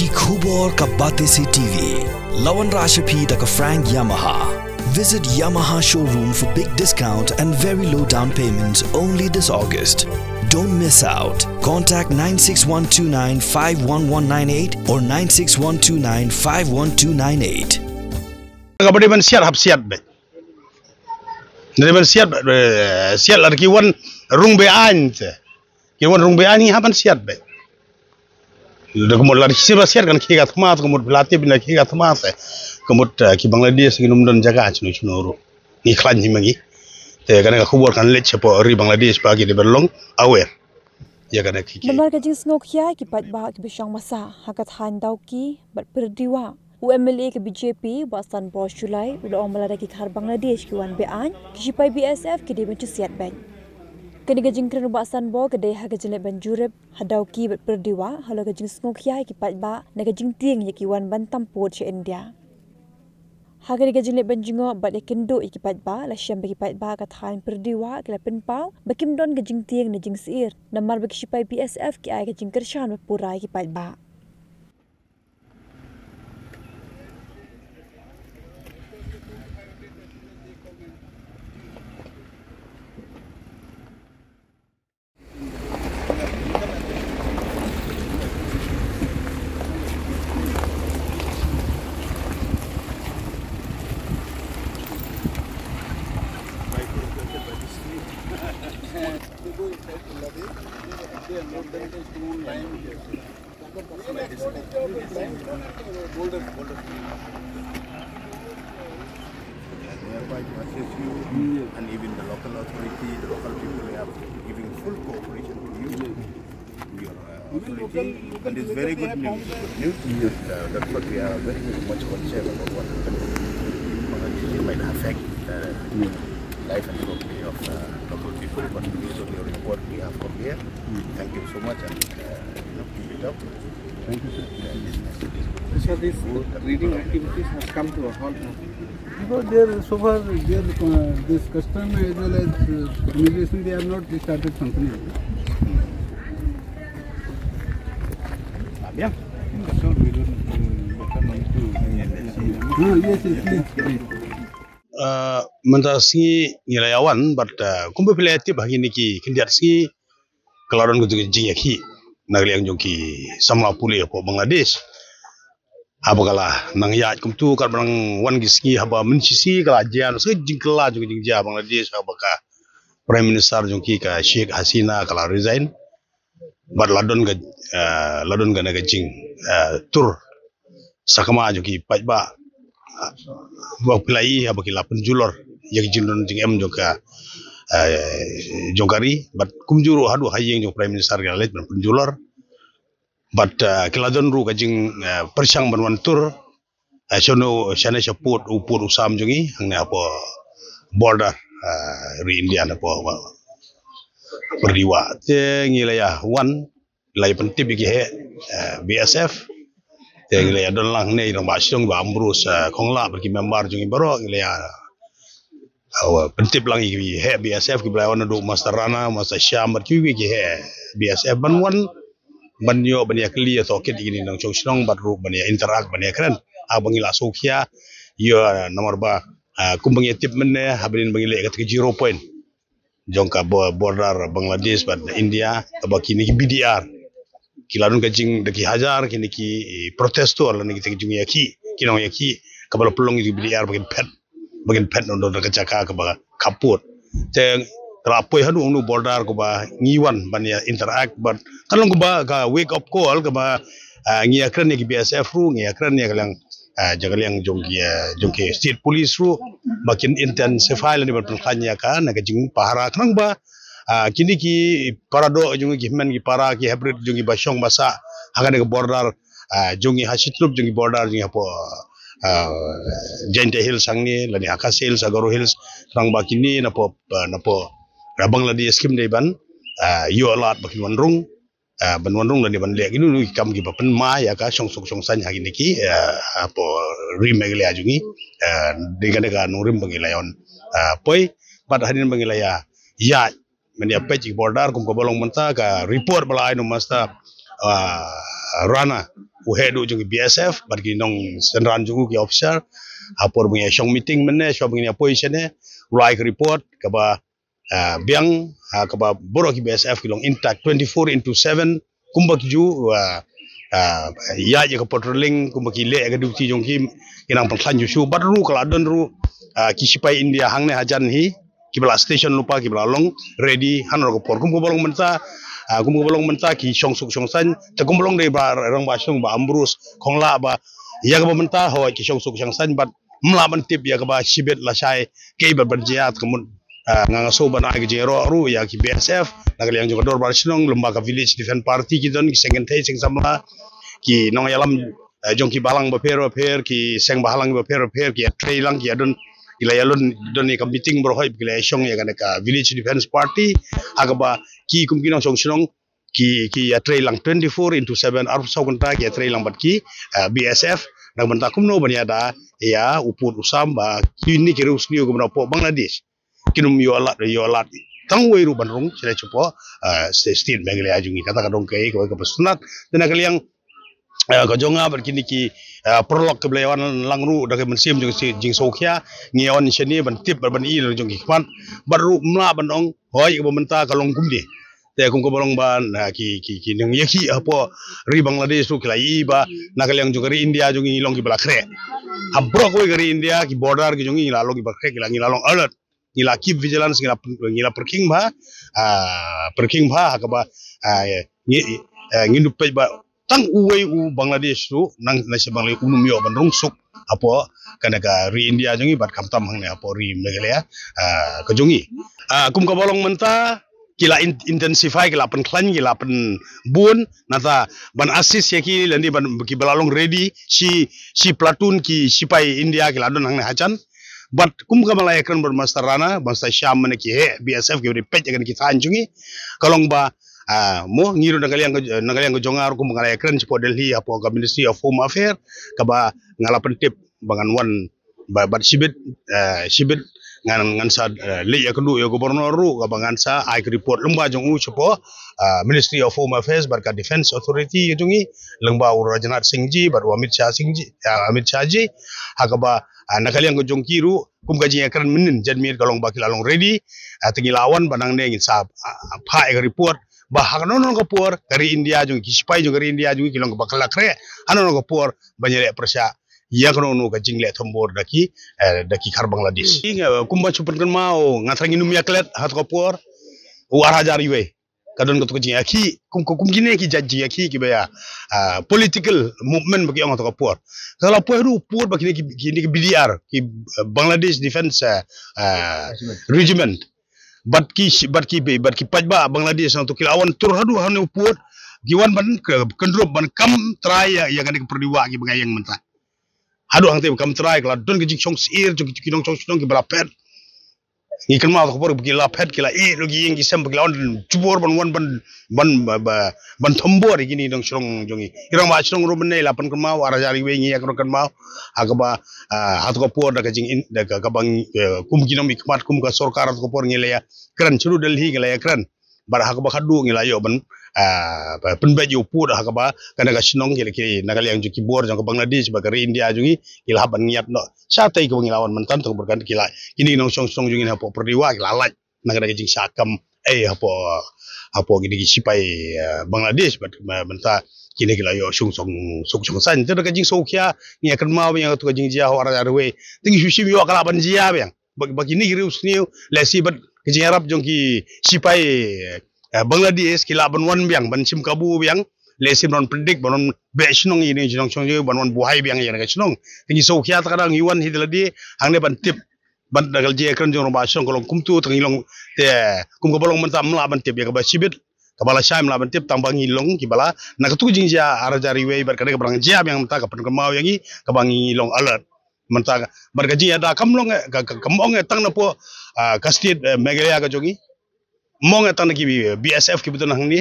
ki khubor ka bate se TV. Lawan Rashapi da ka Frank Yamaha. Visit Yamaha showroom for big discount and very low down payments only this August. Don't miss out. Contact 96129-51198 or 96129-51298. Kabadi man siat hap siat be. Dari man siat siat lagi kiwan rung be an te. Kiwan rung be an ni hapan siat be. Kemudian lari siapa siat kan kiat kemat kemudian pelatih bina kiat kemat te. Kemudian ki Bangladesh kinum don jaga cunu cunuru. Ni klan ni magi. Te kan khubor kan lech po ri Bangladesh bagi de berlong aware. Ya kan ki. Namar kajing snok ya ki pat ba ki bisang masa hakat handau ki bat perdiwa. UMLA ke BJP Basan Bos Julai udah omala ki khar Bangladesh ki wan bean ki sipai BSF ki de benci siat ban. Kini gajing kren Basan Bo ke de ha gajile ban jurep hadau ki bat perdiwa halo gajing snok ya ki pat ba na gajing tieng ki wan ban tampot ci India. Haga gajing le ban jingo bat ekendo ki pat ba la syam ki pat ba ka than perdiwa ki la penpau bakim don gajing tieng na jing sir namar ba ki sipai BSF ki ai gajing kershan purai ki pat ba. Thereby to assist you and even the local authority, the local people are giving full cooperation to you, to your authority, and it's very good news. That's what we are very much concerned about what happened. It might affect life and property of local people, but based on your report we have from here, thank you so much and keep it up. Thank you, sir. So this reading activities has come to a halt now. Because there, so far, this custom as well as immigration, they have not started functioning. Yeah. So we don't yes, please. Mentasi ngilayawan, but kumpu pelatih bagi niki kendiatsi kelaran kutu jingyaki nagliang jongki samla pulih po Bangladesh. Apakala nang yat kumtu kat barang wan giski haba mencisi kala jian sejingkala juga jingja Bangladesh apakah Prime Minister jongki ka Sheikh Hasina kala resign but ladon ga naga jing tur sakama jongki pajba wa pilai apakila penjulor yang jindon jing em joka jongkari but kumjuru hadu hayeng jong Prime Minister kala let penjulor but kiladon ru kajing persang banwan tur sono sana support upur usam jungi hang apa border ri India apa berdiwa te ngilaya wan lai pentip gi he BSF te ngilaya don lang nei rong basong ba ambrus khongla bagi member jungi baro ngilaya pentip lang gi he BSF gi blawan do master rana master syam gi he BSF banwan banyo bania clear soket ini nang chong batru bania interact bania keren abangila sokia yo nomor ba kumbangi tip menne habrin bangile kat 0 point jongka border Bangladesh but India abaki ni BDR kilarun kajing deki hajar kini ki protestor lan ki tejung yaki kinong yaki kabalo pelong ki BDR bagin pet non kacaka ka ba kaput te rapoi hadu unu border ko ba ngiwan bania interact but kalong ko ba ka wake up call ka ba ngia kran ni BSF ru ngia kran ni kalang jagalang jongki state police ru makin intensify ni ban khanya ka na jing pahara kang ba kini ki parado jongi men ki para ki hybrid jongi basong basa haga ne border jongi hasitrup jongi border jongi apo Jente Hills sangni lani Akas Hills Agaro Hills rang ba kini napo Bangladesh skim dei ban yo alat bakin wanrung ban wanrung lani ban lek inu kam gi bapen ma ya ka song san hagi niki apo rimegle ajungi dega nurim bangilayon poi pad hadin bangilaya ya meni apej border kum ko bolong menta ka report balai no masta Rana uhedu jung BSF bagi nong senran jung ki officer apor bunyi shong meeting menne shong bunyi position ulai ke report kaba biang kaba borok ki BSF ki long intact 24/7 kumbak ju ya je ke patrolling kumbak ki le ke duty jung ki inang pangklan ju su badru kala don ru ki sipai India hangne hajan hi ki bala station lupa ki bala long ready hanor ko por kum ko bolong menta kum ko bolong menta ki shong suk shong san te kum bolong de ba rang ba shong ba ambrus khongla ba ya ga menta ho ki shong suk shong san bat mla ban tip ya ga ba sibet la sai ke ba ban jiat kemun nganga so ban ag jero ru ya ki BSF nagal yang juga dor bar sinong lembaga village defense party ki don ki sengen thai sing samla ki nong yalam jong ki balang ba per ki seng balang ba per ki trei lang ki adon ila yalon doni ka meeting bro hoy gila shong ya ka village defense party agaba ki kumkinong song sinong ki ya trei lang 24/7 ar so konta ki trei lang bat ki BSF nang banta kumno banya da ya uput usam ba kini ki rusni ko po Bangladesh kinum yo alat tang wei ru banrung sila cepo state bangale ajungi kata kadong kai ko pasnat dan kaliang ko jonga berkini ki prolog ke belawan langru daga mensim jing sokhia ngion seni ban tip ban i jong ki kwan baru mla bandong hoy ko benta kalong kumdi te kum ko bolong ban ki nang yaki apo ri Bangladesh ru klai ba nakaliang jong ri India jong ilong ki balakre habro ko ri India ki border ki jong ilalo ki bakre ki langilong alert ngila keep vigilance ngila perking ba hakaba ngindu pe ba tang uwei Bangladesh tu nang nasi Bangladesh unum yo ban rungsuk apo kana ka ri India jongi bat kamtam hangne apo ri megalea ka jongi kum ka bolong menta kila intensify kila pen klan kila pen bun nata ban assist yaki landi ban ki balalong ready si platoon ki sipai India kila don hangne hacan but kum ka malaya kan bermaster rana bangsa Syam mana ki he BSF ki repet kan ki tanjungi kalong ba mo ngiru nagaliang ko jongar ko mga ekran ci Delhi apo ka Ministry of Home Affairs kaba ngalapan tip bangan wan ba sibit ngan sa le ya kudu yo gubernur ru ka bangan sa ai report lengba jong u cepo Ministry of Home Affairs barka Defense Authority jongi lengba Rajnath Singh ji bar Amit Shah ji hakaba nagaliang ko jong kiru kum gaji ekran minin jadmir kalong bakil along ready tingilawan banang ne ngin sa pa report bahag nono kapur dari India jung kisipai jung dari India jung kilong bakal lakre anono kapur banyere persya yang nono ka jingle tombor daki kar Bangladesh kumba chupan kan mau ngatrangi num yaklet hat kapur war hajar iwe kadon ko jing aki kum gine ki jajji aki ki baya political movement bagi orang to kapur kalau ru pur bagi ki BDR ki Bangladesh Defense Regiment bat ki pajba Bangladesh untuk kilawan turhadu hanu upur giwan ban kendrop ban kam try ya kan perdiwa ki bagayang mentah hadu hang te kam try kala don ki jong sir jong ki nong chong ki bala pet ni kan ma ko por ki la pet ki la logi yang ki sem kilawan jubor ban wan ban thombor gini dong chong jongi irang ma chong ro ben la pan kan ma wara jari we ngi kan ma agaba hat ko por daga jing daga kabang kum ginom ikmat kum ka sorkar ko por ngile ya kran churu Delhi ngile ya kran bar hakaba khadu ngila yo ban penba jo pu da hakaba kana ga sinong ngile ki nagal yang juki bor jang Bangladesh bagari India jungi kila ban ngiat no satai ko ngilawan mentan to berkan kila kini nong song jungi ha po perdiwa kila laj naga jing sakam hapo gini sipai Bangladesh benta kini kila yo sung san tu ka jing sokhia ni akan mau yang tu ka jing jia orang arwe tinggi susi yo kala ban jia bang bagi ni rius ni lesi bat ka jing arab jong ki sipai Bangladesh kila ban wan biang ban sim kabu biang lesi non predik ban be snong ini jong chong ban wan buhai biang ya ka snong tinggi sokhia ta kadang iwan hidladi hangne ban tip ban dagal je kan jong ba song kolong kumtu tangilong te kum ko bolong mentam la ban tip ya ka ba sibit kabala syam la ban tip tambang ilong kibala na katu jing ja arajari we bar kada barang jam yang menta ka pen mau yangi ka bangi ilong alert menta bar gaji ada kamlong ka kamong tang na po ka state megalea ka jongi mong tang na ki BSF ki betul nang ni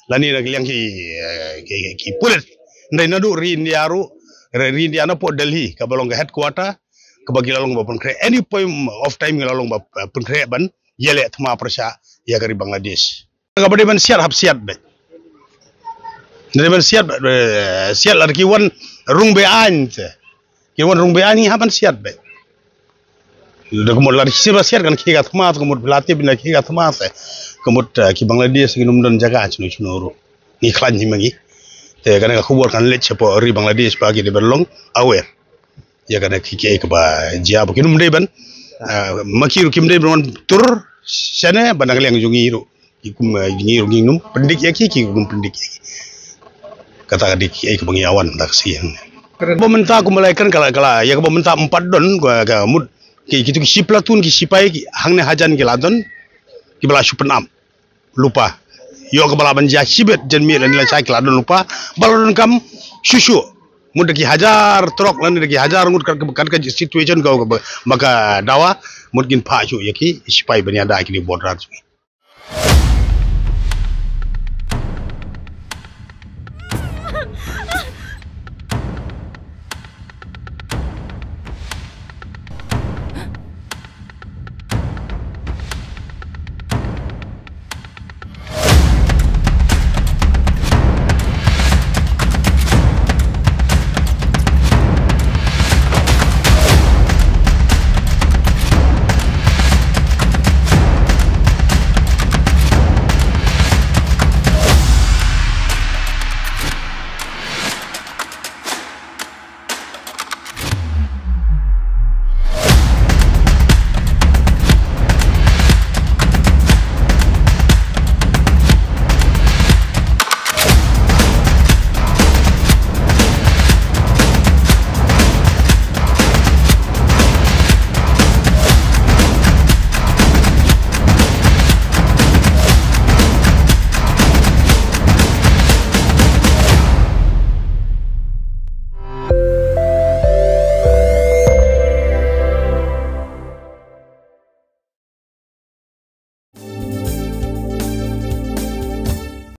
lani na yang ki pulit ndai nadu ri India na po Delhi ka bolong ka headquarter kabagi lalong ba pun kre any point of time lalong ba pun kre ban yele tma persya ya gari Bangladesh kabadi ban siat hab siat be Dari ban siat lagi kiwan rung bean te. Kiwan rung bean ni haban siat be. Kemudian lari siapa siat kan kikat mat kemudian pelatih bina kikat mat kemudian ki Bangladesh nginum dan jaga cunu ru. Ni klan ni magi. Te kan aku buat kan let cepo ri Bangladesh bagi de berlong aware. Ya kan ki ke ba jia bu kinum de ban makiru kim de ban tur sana banang liang jungi ru. Ikum jungi ru nginum pendik ya ki gum pendik ya. Kata adik ke bangi awan taksian. Pemerintah aku mulaikan kala ya pemerintah 4 don ga mud ki gitu ki platun ki sipai ki hangne hajan ki ladon ki bala supenam lupa yo ke bala banja sibet jan mi lan la ki ladon lupa balon kam susu mud ki hajar trok lan ki hajar mud kan ka situation kau maka dawa mud gin pa ju ya ki sipai bani ada ki di bodrat